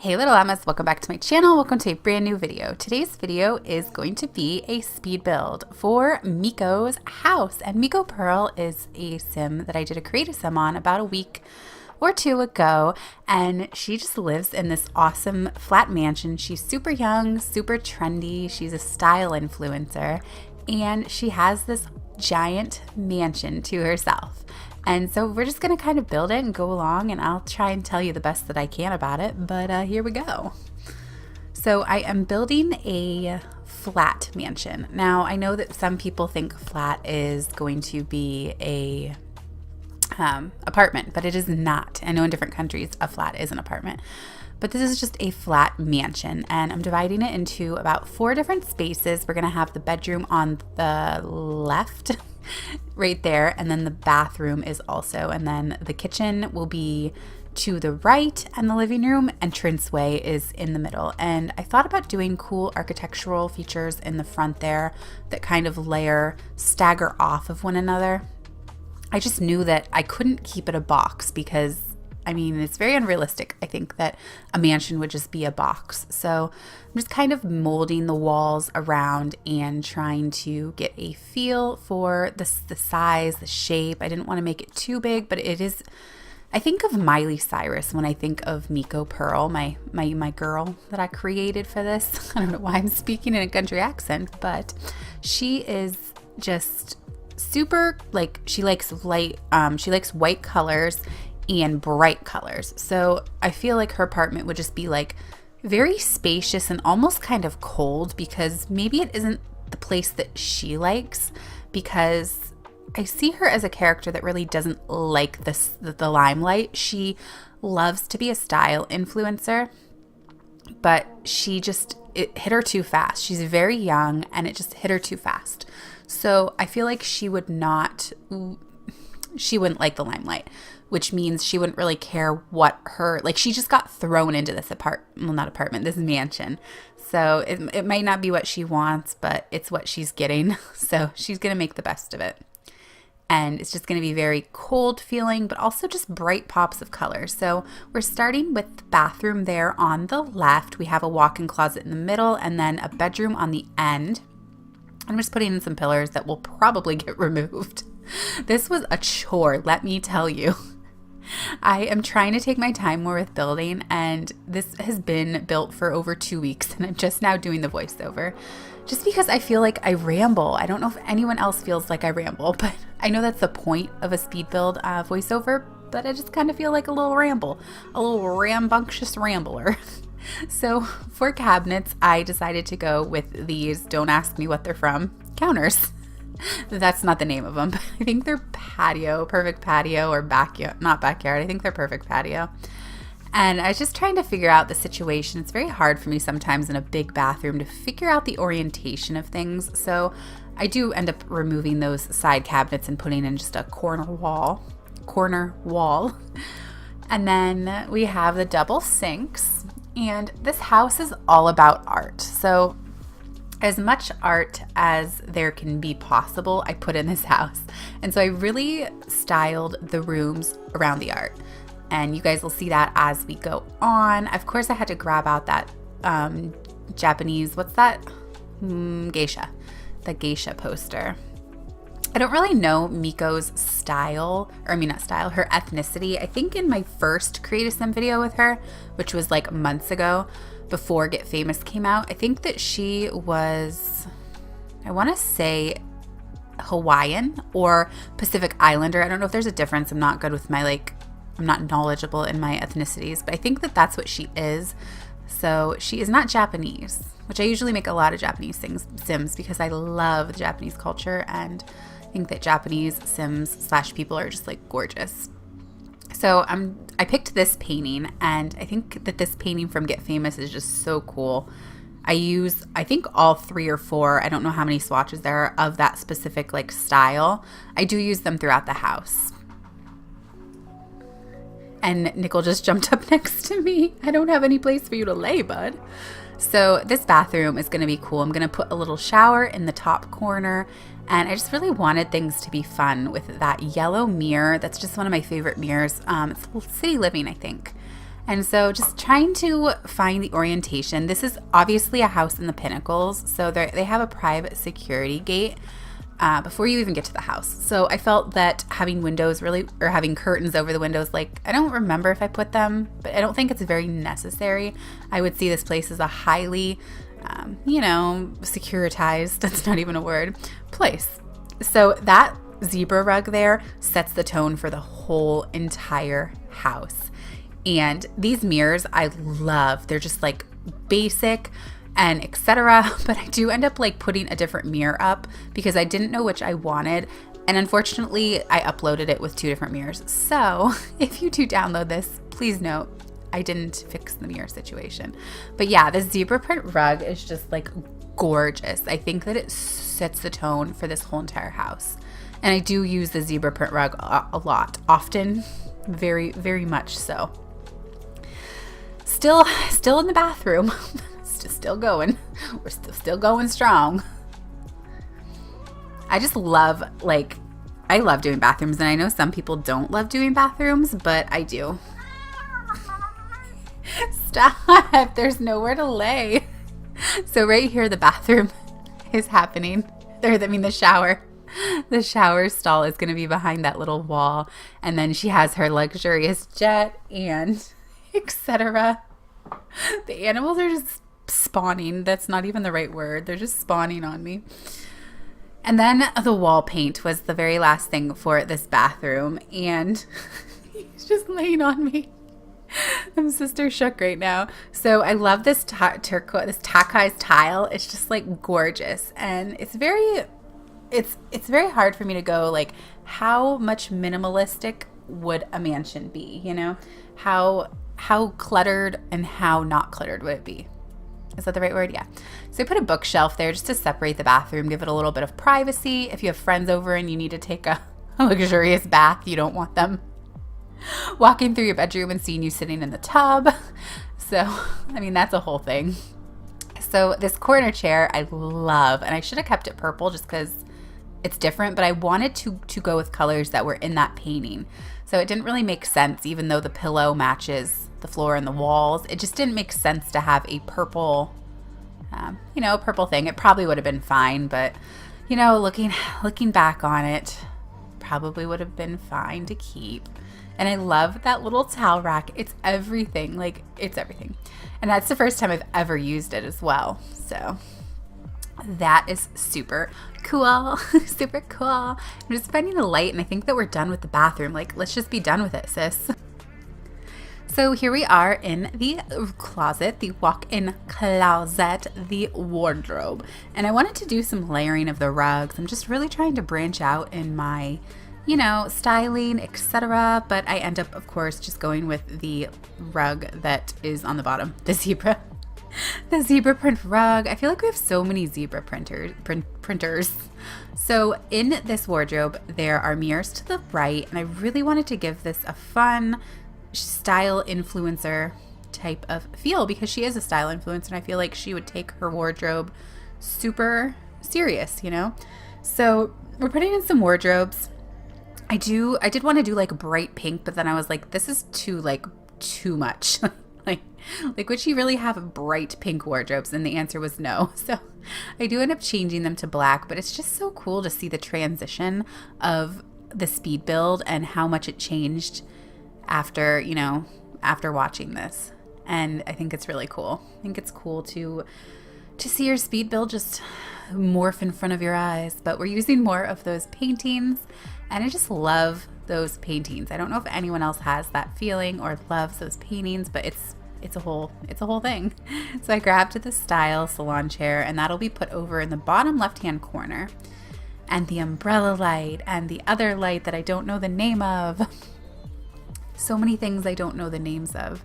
Hey little llamas, welcome back to my channel. Welcome to a brand new video. Today's video is going to be a speed build for Meeko's house. And Meeko Pearl is a sim that I did a creative sim on about a week or two ago. And she just lives in this awesome flat mansion. She's super young, super trendy. She's a style influencer. And she has this giant mansion to herself. And so we're just going to kind of build it and go along, and I'll try and tell you the best that I can about it, but here we go. So I am building a flat mansion. Now, I know that some people think flat is going to be a apartment, but it is not. I know in different countries a flat is an apartment, but this is just a flat mansion, and I'm dividing it into about 4 different spaces. We're going to have the bedroom on the left right there, and then the bathroom is also, and then the kitchen will be to the right, and the living room entranceway is in the middle. And I thought about doing cool architectural features in the front there that kind of stagger off of one another. I just knew that I couldn't keep it a box because I mean, it's very unrealistic, I think, that a mansion would just be a box. So I'm just kind of molding the walls around and trying to get a feel for the size, the shape. I didn't want to make it too big, but it is, I think of Miley Cyrus when I think of Meeko Pearl, my girl that I created for this. I don't know why I'm speaking in a country accent, but she is just super, like, she likes white colors and bright colors. So I feel like her apartment would just be like very spacious and almost kind of cold, because maybe it isn't the place that she likes, because I see her as a character that really doesn't like the limelight. She loves to be a style influencer, but it hit her too fast. She's very young and it just hit her too fast. So I feel like she wouldn't like the limelight, which means she wouldn't really care what she just got thrown into this this mansion. So it might not be what she wants, but it's what she's getting. So she's going to make the best of it. And it's just going to be very cold feeling, but also just bright pops of color. So we're starting with the bathroom there on the left. We have a walk-in closet in the middle and then a bedroom on the end. I'm just putting in some pillars that will probably get removed. This was a chore, let me tell you. I am trying to take my time more with building, and this has been built for over 2 weeks, and I'm just now doing the voiceover just because I feel like I ramble. I don't know if anyone else feels like I ramble, but I know that's the point of a speed build voiceover, but I just kind of feel like a little rambunctious rambler. So for cabinets, I decided to go with these, don't ask me what they're from, counters. That's not the name of them, but I think they're perfect patio or backyard, not backyard. I think they're perfect patio. And I was just trying to figure out the situation. It's very hard for me sometimes in a big bathroom to figure out the orientation of things. So I do end up removing those side cabinets and putting in just a corner wall. And then we have the double sinks. And this house is all about art. So as much art as there can be possible, I put in this house. And so I really styled the rooms around the art. And you guys will see that as we go on. Of course, I had to grab out that Japanese, what's that? Geisha. The geisha poster. I don't really know Meeko's her ethnicity. I think in my first Create a Sim video with her, which was like months ago, before Get Famous came out, I think that she was, I want to say Hawaiian or Pacific Islander. I don't know if there's a difference. I'm not good with I'm not knowledgeable in my ethnicities, but I think that that's what she is. So she is not Japanese, which I usually make a lot of Japanese sims because I love the Japanese culture, and I think that Japanese sims / people are just like gorgeous. So I picked this painting, and I think that this painting from Get Famous is just so cool. I think all 3 or 4, I don't know how many swatches there are of that specific style. I do use them throughout the house. And Nickel just jumped up next to me. I don't have any place for you to lay, bud. So this bathroom is going to be cool. I'm going to put a little shower in the top corner, and I just really wanted things to be fun with that yellow mirror. That's just one of my favorite mirrors. It's City Living, I think. And so just trying to find the orientation. This is obviously a house in the Pinnacles, so they have a private security gate before you even get to the house. So I felt that having windows really, or having curtains over the windows, like I don't remember if I put them, but I don't think it's very necessary. I would see this place as a highly, securitized, that's not even a word, place. So that zebra rug there sets the tone for the whole entire house. And these mirrors I love. They're just like basic and etc. But I do end up like putting a different mirror up because I didn't know which I wanted. And unfortunately, I uploaded it with 2 different mirrors. So if you do download this, please note, I didn't fix the mirror situation. But yeah, the zebra print rug is just like gorgeous. I think that it sets the tone for this whole entire house. And I do use the zebra print rug a lot, often, very, very much so. Still in the bathroom. Still going. We're still going strong. I just love, I love doing bathrooms, and I know some people don't love doing bathrooms, but I do. Stop. There's nowhere to lay. So right here, the bathroom is happening. The shower. The shower stall is going to be behind that little wall. And then she has her luxurious jet and etc. The animals are just spawning. That's not even the right word. They're just spawning on me. And then the wall paint was the very last thing for this bathroom. And he's just laying on me. I'm sister shook right now. So I love this turquoise, this Takai's tile. It's just like gorgeous. And it's very hard for me to go like, how much minimalistic would a mansion be? How cluttered and how not cluttered would it be? Is that the right word? Yeah. So I put a bookshelf there just to separate the bathroom, give it a little bit of privacy. If you have friends over and you need to take a luxurious bath, you don't want them walking through your bedroom and seeing you sitting in the tub. So, that's a whole thing. So this corner chair I love, and I should have kept it purple just because it's different, but I wanted to go with colors that were in that painting. So it didn't really make sense, even though the pillow matches the floor and the walls. It just didn't make sense to have a purple, purple thing. It probably would have been fine, but, looking back on it, probably would have been fine to keep. And I love that little towel rack. It's everything. It's everything. And that's the first time I've ever used it as well. So that is super cool. Super cool. I'm just finding the light, and I think that we're done with the bathroom. Let's just be done with it, sis. So here we are in the closet, the walk-in closet, the wardrobe. And I wanted to do some layering of the rugs. I'm just really trying to branch out in my styling, etc. But I end up, of course, just going with the rug that is on the bottom, the zebra print rug. I feel like we have so many zebra printers. So in this wardrobe, there are mirrors to the right, and I really wanted to give this a fun style influencer type of feel because she is a style influencer, and I feel like she would take her wardrobe super serious, So we're putting in some wardrobes. I did want to do like bright pink, but then I was like, this is too much. like would she really have bright pink wardrobes? And the answer was no. So I do end up changing them to black, but it's just so cool to see the transition of the Speedbuild and how much it changed after watching this. And I think it's really cool. I think it's cool to see your Speedbuild just morph in front of your eyes. But we're using more of those paintings, and I just love those paintings. I don't know if anyone else has that feeling or loves those paintings, but it's a whole thing. So I grabbed the style salon chair, and that'll be put over in the bottom left-hand corner. And the umbrella light and the other light that I don't know the name of. So many things I don't know the names of.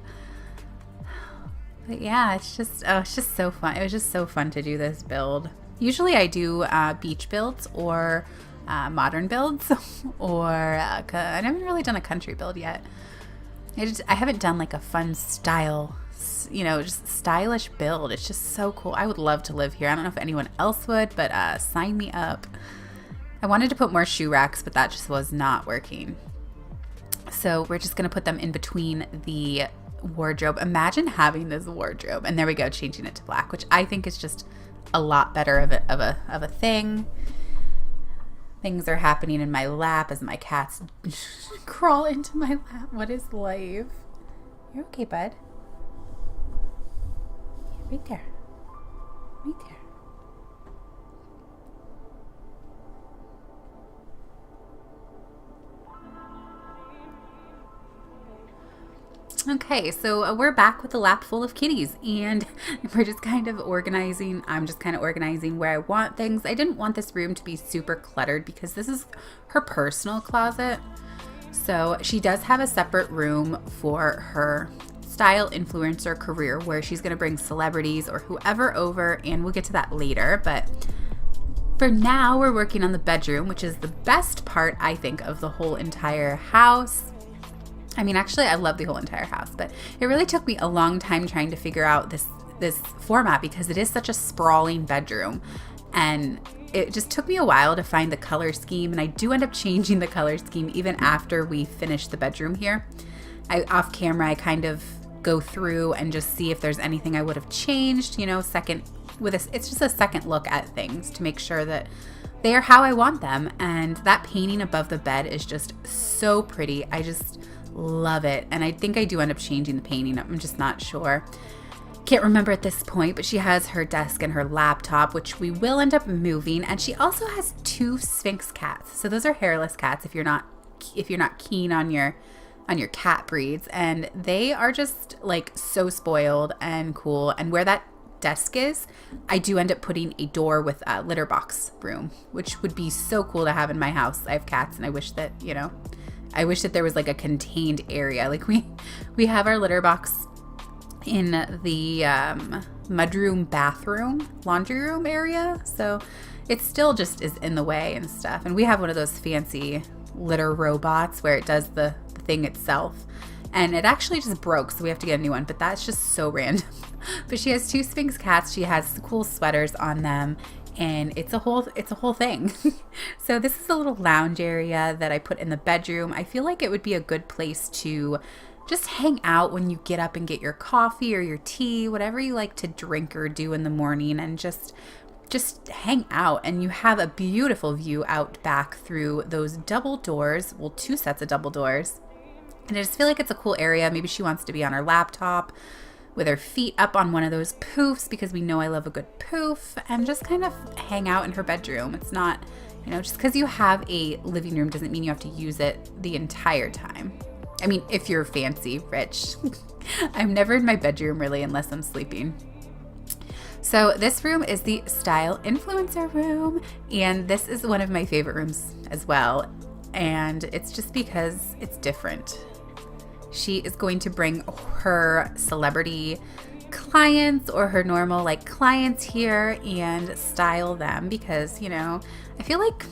But yeah, it's just so fun. It was just so fun to do this build. Usually I do beach builds or modern builds, or I haven't really done a country build yet. I haven't done like a fun style, just stylish build. It's just so cool. I would love to live here. I don't know if anyone else would, but sign me up. I wanted to put more shoe racks, but that just was not working. So we're just going to put them in between the wardrobe. Imagine having this wardrobe. And there we go, changing it to black, which I think is just a lot better of a thing. Things are happening in my lap as my cats crawl into my lap. What is life? You're okay, bud. Yeah, right there. Right there. Okay, so we're back with a lap full of kitties, and we're just kind of organizing. I'm just kind of organizing where I want things. I didn't want this room to be super cluttered because this is her personal closet. So she does have a separate room for her style influencer career where she's going to bring celebrities or whoever over, and we'll get to that later. But for now, we're working on the bedroom, which is the best part, I think, of the whole entire house. I mean, actually, I love the whole entire house, but it really took me a long time trying to figure out this format because it is such a sprawling bedroom, and it just took me a while to find the color scheme, and I do end up changing the color scheme even after we finish the bedroom here. Off camera, I kind of go through and just see if there's anything I would have changed, you know, it's just a second look at things to make sure that they are how I want them. And that painting above the bed is just so pretty. I just love it. And I think I do end up changing the painting. I'm just not sure. Can't remember at this point, but she has her desk and her laptop, which we will end up moving. And she also has 2 Sphynx cats. So those are hairless cats if you're not keen on your cat breeds. And they are just like so spoiled and cool. And where that desk is, I do end up putting a door with a litter box room, which would be so cool to have in my house. I have cats, and I wish that, you know, there was like a contained area. Like we have our litter box in the mudroom, bathroom, laundry room area. So it still just is in the way and stuff. And we have one of those fancy litter robots where it does the thing itself. And it actually just broke, so we have to get a new one. But that's just so random. But she has 2 Sphynx cats. She has cool sweaters on them. And it's a whole thing. So this is a little lounge area that I put in the bedroom. I feel like it would be a good place to just hang out when you get up and get your coffee or your tea, whatever you like to drink or do in the morning, and just hang out. And you have a beautiful view out back through those double doors. Well, 2 sets of double doors. And I just feel like it's a cool area. Maybe she wants to be on her laptop with her feet up on one of those poofs, because we know I love a good poof, and just kind of hang out in her bedroom. It's not, you know, just because you have a living room doesn't mean you have to use it the entire time. I mean, if you're fancy, rich. I'm never in my bedroom really unless I'm sleeping. So this room is the style influencer room, and this is one of my favorite rooms as well. And it's just because it's different. She is going to bring her celebrity clients or her normal like clients here and style them, because, you know, I feel like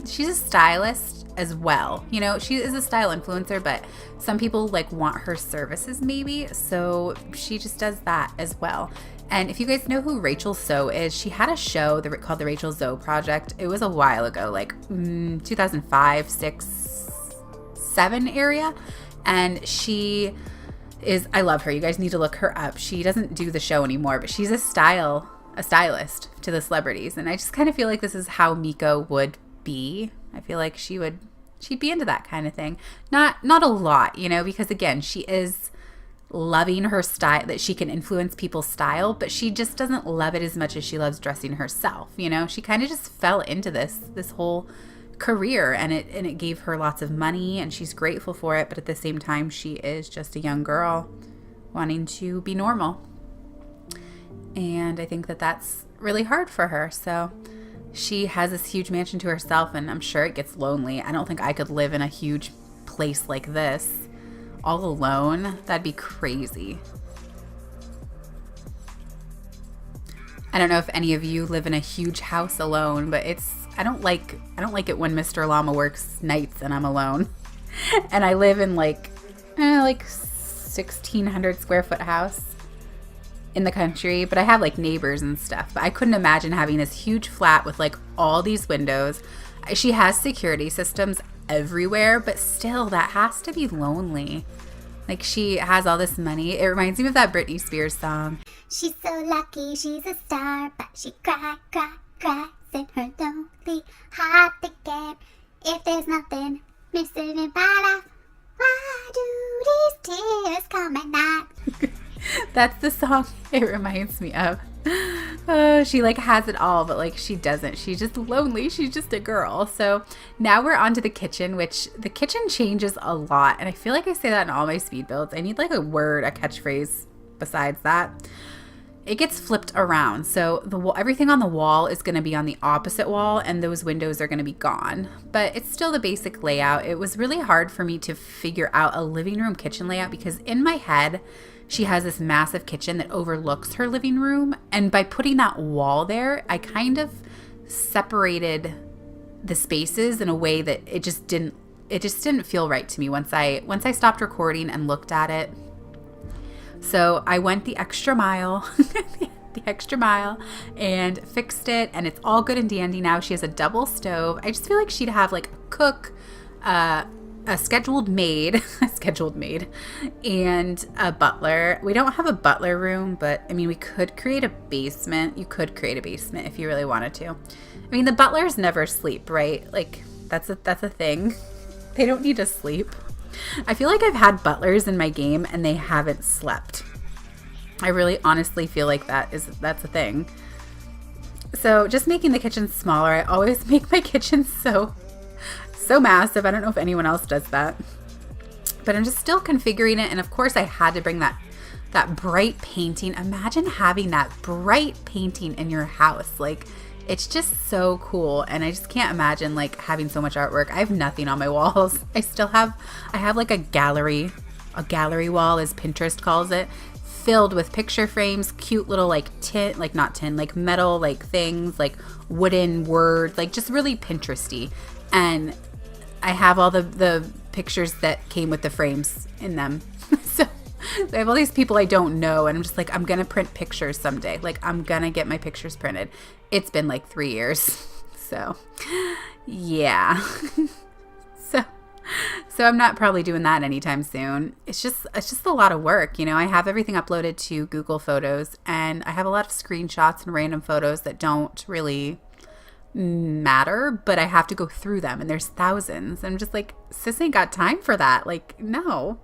she's a stylist as well. You know, she is a style influencer, but some people like want her services maybe. So she just does that as well. And if you guys know who Rachel So is, she had a show called The Rachel Zoe Project. It was a while ago, like 2005, 6, 7 area. And she is, I love her. You guys need to look her up. She doesn't do the show anymore, but she's a stylist to the celebrities. And I just kind of feel like this is how Meeko would be. I feel like she'd be into that kind of thing. Not a lot, you know, because again, she is loving her style, that she can influence people's style, but she just doesn't love it as much as she loves dressing herself. You know, she kind of just fell into this whole career, and it gave her lots of money, and she's grateful for it. But at the same time, she is just a young girl wanting to be normal. And I think that that's really hard for her. So she has this huge mansion to herself, and I'm sure it gets lonely. I don't think I could live in a huge place like this all alone. That'd be crazy. I don't know if any of you live in a huge house alone, but I don't like it when Mr. Llama works nights and I'm alone. And I live in like 1,600 square foot house in the country, but I have like neighbors and stuff. But I couldn't imagine having this huge flat with like all these windows. She has security systems everywhere, but still that has to be lonely. Like she has all this money. It reminds me of that Britney Spears song. She's so lucky she's a star, but she cries in her lonely heart again. If there's nothing missing in my life, why do these tears come at night? That's the song it reminds me of. She like has it all, but like she doesn't. She's just lonely. She's just a girl. So now we're on to the kitchen, which the kitchen changes a lot. And I feel like I say that in all my speed builds. I need like a word, a catchphrase besides that. It gets flipped around. So everything on the wall is going to be on the opposite wall and those windows are going to be gone. But it's still the basic layout. It was really hard for me to figure out a living room kitchen layout because in my head, she has this massive kitchen that overlooks her living room. And by putting that wall there, I kind of separated the spaces in a way that it just didn't feel right to me once I stopped recording and looked at it. So I went the extra mile, and fixed it, and it's all good and dandy now. She has a double stove. I just feel like she'd have like a cook, a scheduled maid, and a butler. We don't have a butler room, but I mean, we could create a basement. You could create a basement if you really wanted to. I mean, the butlers never sleep, right? Like that's a thing. They don't need to sleep. I feel like I've had butlers in my game and they haven't slept. I really honestly feel like that's a thing. So just making the kitchen smaller. I always make my kitchen so massive. I don't know if anyone else does that. But I'm just still configuring it. And of course I had to bring that bright painting. Imagine having that bright painting in your house. Like it's just so cool. And I just can't imagine like having so much artwork. I have nothing on my walls. I have like a gallery wall as Pinterest calls it, filled with picture frames, cute little like metal like things, like wooden words, like just really Pinteresty. And I have all the pictures that came with the frames in them. So I have all these people I don't know, and I'm just like, I'm going to print pictures someday. Like, I'm going to get my pictures printed. It's been like 3 years. So, yeah. So I'm not probably doing that anytime soon. It's just a lot of work. You know, I have everything uploaded to Google Photos, and I have a lot of screenshots and random photos that don't really matter, but I have to go through them, and there's thousands. I'm just like, sis ain't got time for that. Like, no.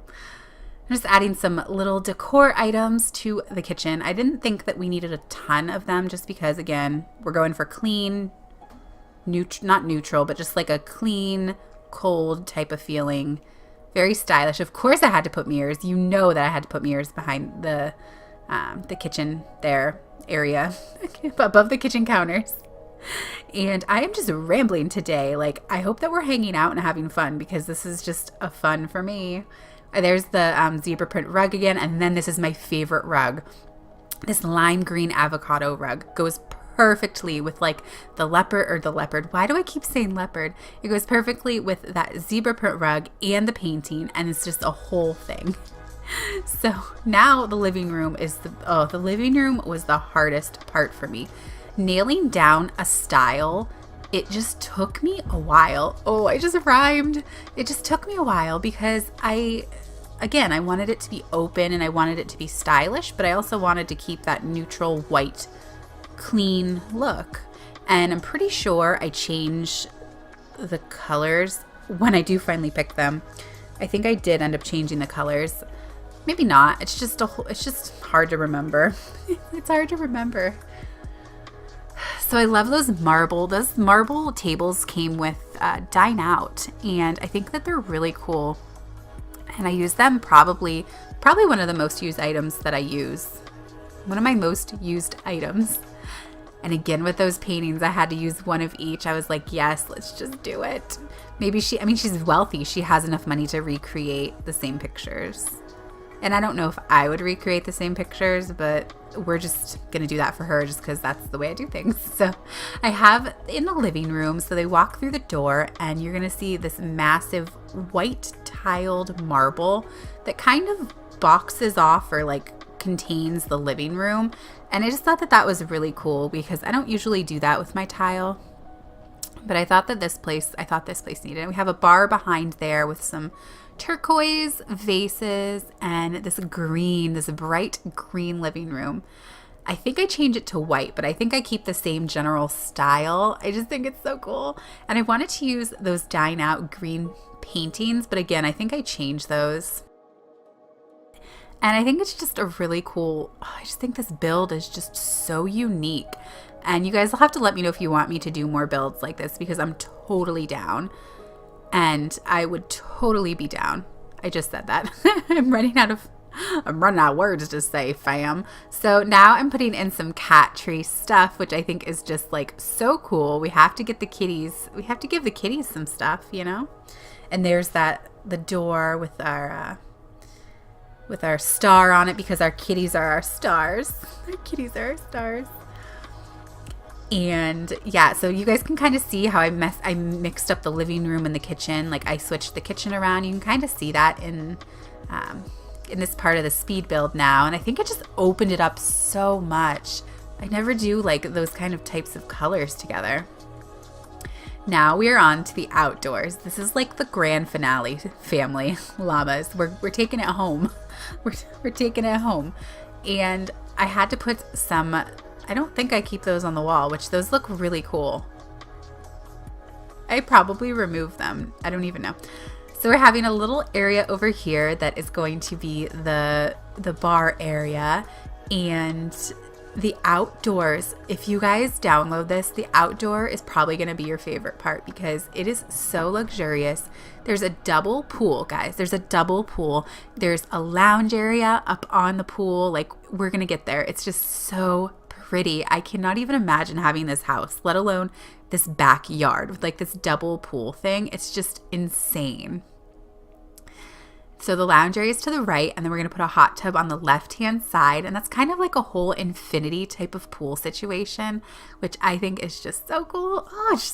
I'm just adding some little decor items to the kitchen. I didn't think that we needed a ton of them just because, again, we're going for clean, not neutral, but just like a clean, cold type of feeling. Very stylish. Of course I had to put mirrors. You know that I had to put mirrors behind the kitchen there area above the kitchen counters. And I am just rambling today. Like, I hope that we're hanging out and having fun because this is just a fun for me. There's the zebra print rug again. And then this is my favorite rug. This lime green avocado rug goes perfectly with like the leopard. Why do I keep saying leopard? It goes perfectly with that zebra print rug and the painting. And it's just a whole thing. So now the living room is the living room was the hardest part for me. Nailing down a style, it just took me a while. Oh, I just rhymed. It just took me a while because I wanted it to be open and I wanted it to be stylish, but I also wanted to keep that neutral white, clean look. And I'm pretty sure I change the colors when I do finally pick them. I think I did end up changing the colors. Maybe not. It's just hard to remember. It's hard to remember. So I love those marble. Those marble tables came with Dine Out, and I think that they're really cool. And I use them probably one of the most used items that I use. One of my most used items. And again, with those paintings, I had to use one of each. I was like, yes, let's just do it. Maybe she's wealthy. She has enough money to recreate the same pictures. And I don't know if I would recreate the same pictures, but we're just going to do that for her just because that's the way I do things. So I have in the living room, so they walk through the door and you're going to see this massive white tiled marble that kind of boxes off or like contains the living room. And I just thought that was really cool because I don't usually do that with my tile. But I thought this place needed it. We have a bar behind there with some turquoise vases and this bright green living room. I think I change it to white, but I think I keep the same general style. I just think it's so cool. And I wanted to use those Dine Out green paintings, but again, I think I changed those. And I think it's just a really cool, I just think this build is just so unique. And you guys will have to let me know if you want me to do more builds like this, because I'm totally down. And I would totally be down. I just said that. I'm running out of words to say, fam. So now I'm putting in some cat tree stuff, which I think is just like so cool. We have to give the kitties some stuff, you know? And there's the door with our star on it, because our kitties are our stars. Our kitties are our stars. And yeah, so you guys can kind of see how I mixed up the living room and the kitchen. Like I switched the kitchen around. You can kind of see that in this part of the speed build now. And I think it just opened it up so much. I never do like those kind of types of colors together. Now we are on to the outdoors. This is like the grand finale, family llamas. We're taking it home. We're taking it home. And I had to put some, I don't think I keep those on the wall, which those look really cool. I probably removed them. I don't even know. So we're having a little area over here that is going to be the bar area, and the outdoors. If you guys download this, the outdoor is probably going to be your favorite part because it is so luxurious. There's a double pool, guys. There's a double pool. There's a lounge area up on the pool. Like, we're going to get there. It's just so pretty. I cannot even imagine having this house, let alone this backyard with like this double pool thing. It's just insane. So the lounge area is to the right, and then we're going to put a hot tub on the left-hand side, and that's kind of like a whole infinity type of pool situation, which I think is just so cool.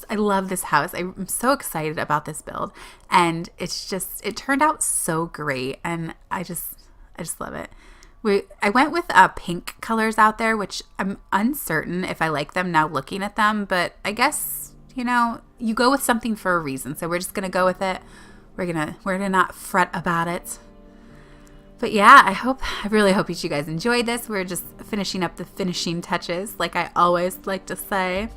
I love this house. I'm so excited about this build, and it turned out so great, and I just love it. I went with pink colors out there, which I'm uncertain if I like them now looking at them, but I guess, you go with something for a reason, so we're just going to go with it. We're gonna not fret about it. But yeah, I really hope you guys enjoyed this. We're just finishing up the finishing touches, like I always like to say.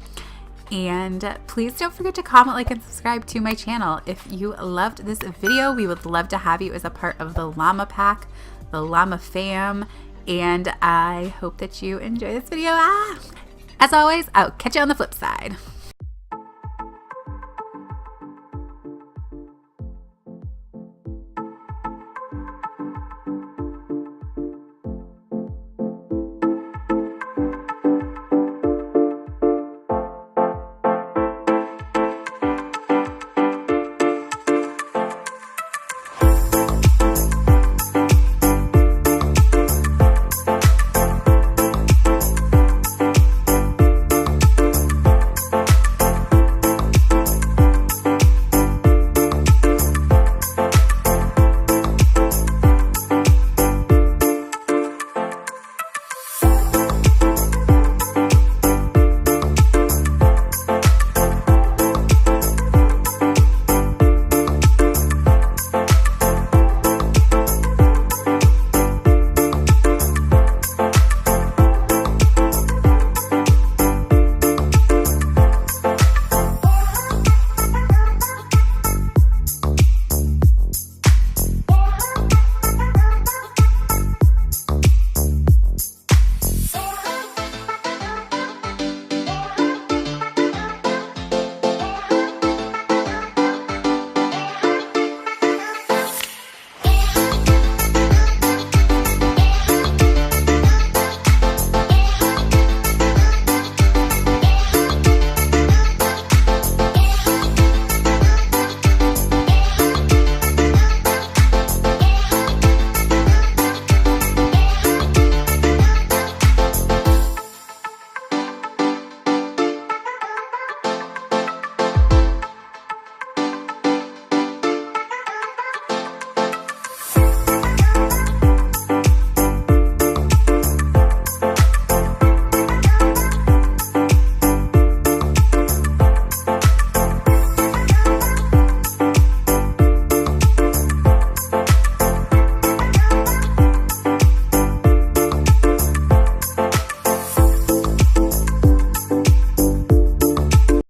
And please don't forget to comment, like, and subscribe to my channel. If you loved this video, we would love to have you as a part of the Llama Pack, the Llama Fam, and I hope that you enjoy this video. As always, I'll catch you on the flip side.